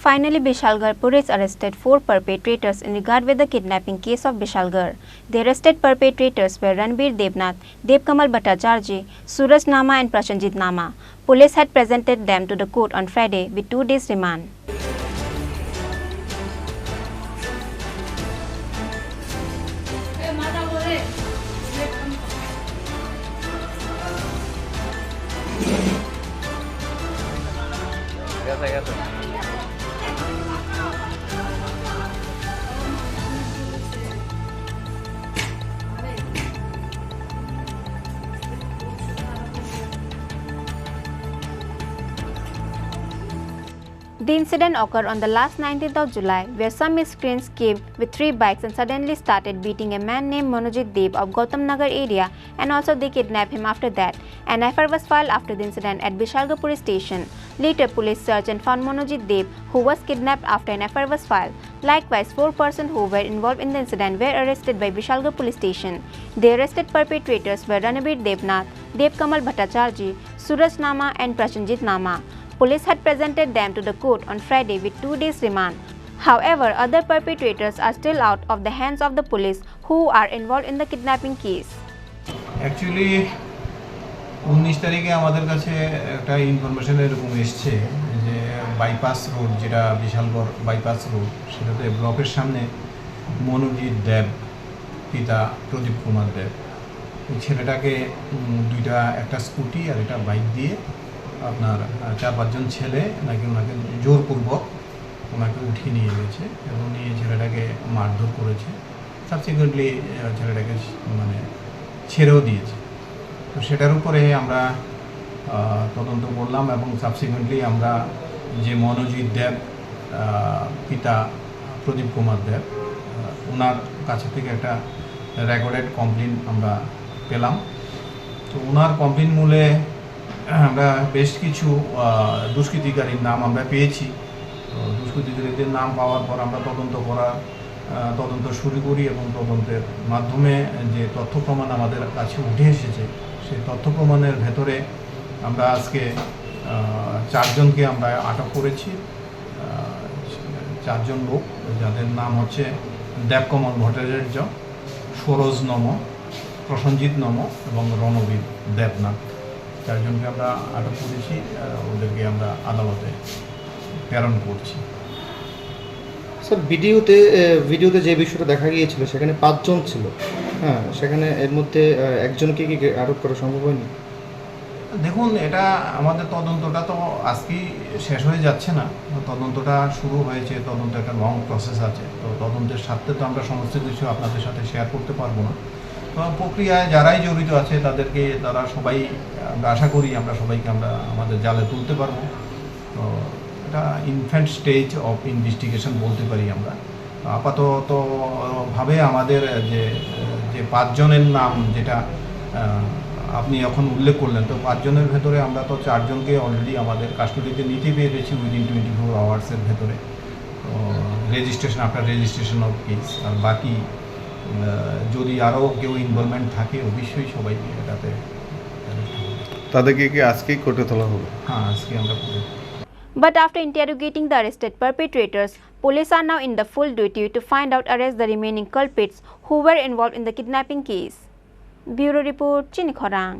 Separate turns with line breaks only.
Finally, Bishalgarh Police arrested 4 perpetrators in regard with the kidnapping case of Bishalgarh. The arrested perpetrators were Ranbir Devnath, Devkamal Bhattacharjee, Suraj Nama and Prashanjit Nama. Police had presented them to the court on Friday with 2 days remand. The incident occurred on the last 19th of July, where some miscreants came with 3 bikes and suddenly started beating a man named Manojit Dev of Gautam Nagar area, and also they kidnapped him after that. An FIR was filed after the incident at Bishalgarh Police Station. Later, police searched and found Manojit Dev, who was kidnapped after an FIR was filed. Likewise, 4 persons who were involved in the incident were arrested by Bishalgarh Police Station. The arrested perpetrators were Ranbir Devnath, Devkamal Bhattacharjee, Suraj Nama and Prashanjit Nama. Police had presented them to the court on Friday with 2 days remand. However, other perpetrators are still out of the hands of the police who are involved in the kidnapping case.
Actually, 19 তারিখে আমাদের কাছে একটা information এরকম এসেছে যে bypass road, যেটা Bishalgarh bypass road, সেটাতে ব্লকের সামনে মনোজিৎ দেব পিতা প্রদীপ কুমার দেব, এই ছেলেটাকে একটা স্কুটি আর একটা বাইক দিয়ে আপনার 4-5 জন ছেলে নাকি ওনাকে জোরপূর্বক ওনাকে উঠিয়ে নিয়ে গেছে এবং নিয়ে ছেলেটাকে মারধর করেছে। সাবসিকুয়েন্টলি ছেলেটাকে মানে ছেড়েও দিয়েছে। তো সেটার উপরে আমরা তদন্ত করলাম এবং সাবসিকুয়েন্টলি আমরা যে মনোজিৎ দেব পিতা প্রদীপ কুমার দেব, ওনার কাছে থেকে একটা রেকর্ডেড কমপ্লেন আমরা পেলাম। তো ওনার কমপ্লেন মূলে আমরা বেশ কিছু দুষ্কৃতিকারীর নাম আমরা পেয়েছি। তো দুষ্কৃতিকারীদের নাম পাওয়ার পর আমরা তদন্ত শুরু করি এবং তদন্তের মাধ্যমে যে তথ্য প্রমাণ আমাদের কাছে উঠে এসেছে, সেই তথ্য প্রমাণের ভেতরে আমরা আজকে 4 জনকে আমরা আটক করেছি। 4 জন লোক, যাদের নাম হচ্ছে দেবকমল ভট্টাচার্য, সরোজ নম, প্রসঞ্জিত নম এবং রণবীর দেবনাথ। 4 জনকে আমরা আটক করেছি, ওদেরকে আমরা আদালতে প্রেরণ করছি।
স্যার, ভিডিওতে যে বিষয়টা দেখা গিয়েছিল সেখানে 5 জন ছিল, হ্যাঁ, সেখানে এর মধ্যে একজনকে কি আটক করা সম্ভব হয়নি?
দেখুন, এটা আমাদের তদন্তটা তো আজকেই শেষ হয়ে যাচ্ছে না, তদন্তটা শুরু হয়েছে, তদন্ত একটা লং প্রসেস আছে। তো তদন্তের সাথে তো আমরা সমস্ত কিছু আপনাদের সাথে শেয়ার করতে পারবো না। তো প্রক্রিয়ায় যারাই জড়িত আছে তারা সবাই, আমরা আশা করি আমরা সবাইকে আমাদের জালে তুলতে পারবো। তো এটা ইনফ্যান্ট স্টেজ অফ ইনভেস্টিগেশন বলতে পারি আমরা। আপাততভাবে আমাদের যে 5 জনের নাম যেটা আপনি এখন উল্লেখ করলেন, তো 5 জনের ভেতরে আমরা তো 4 জনকে অলরেডি আমাদের কাস্টডিতে নিতে পেরেছি উইদিন 24 আওয়ার্সের ভেতরে। তো রেজিস্ট্রেশন অফ কেস, আর বাকি যদি আরও কেউ ইনভলভমেন্ট থাকে অবশ্যই সবাইকে এটাতে
তাদেরকে কি আজকেই কোর্টে তোলা হবে?
হ্যাঁ, আজকে আমরা কোর্টে।
But after interrogating the arrested perpetrators, police are now in the full duty to find out arrest the remaining culprits who were involved in the kidnapping case. Bureau Report, Chini, Khorang.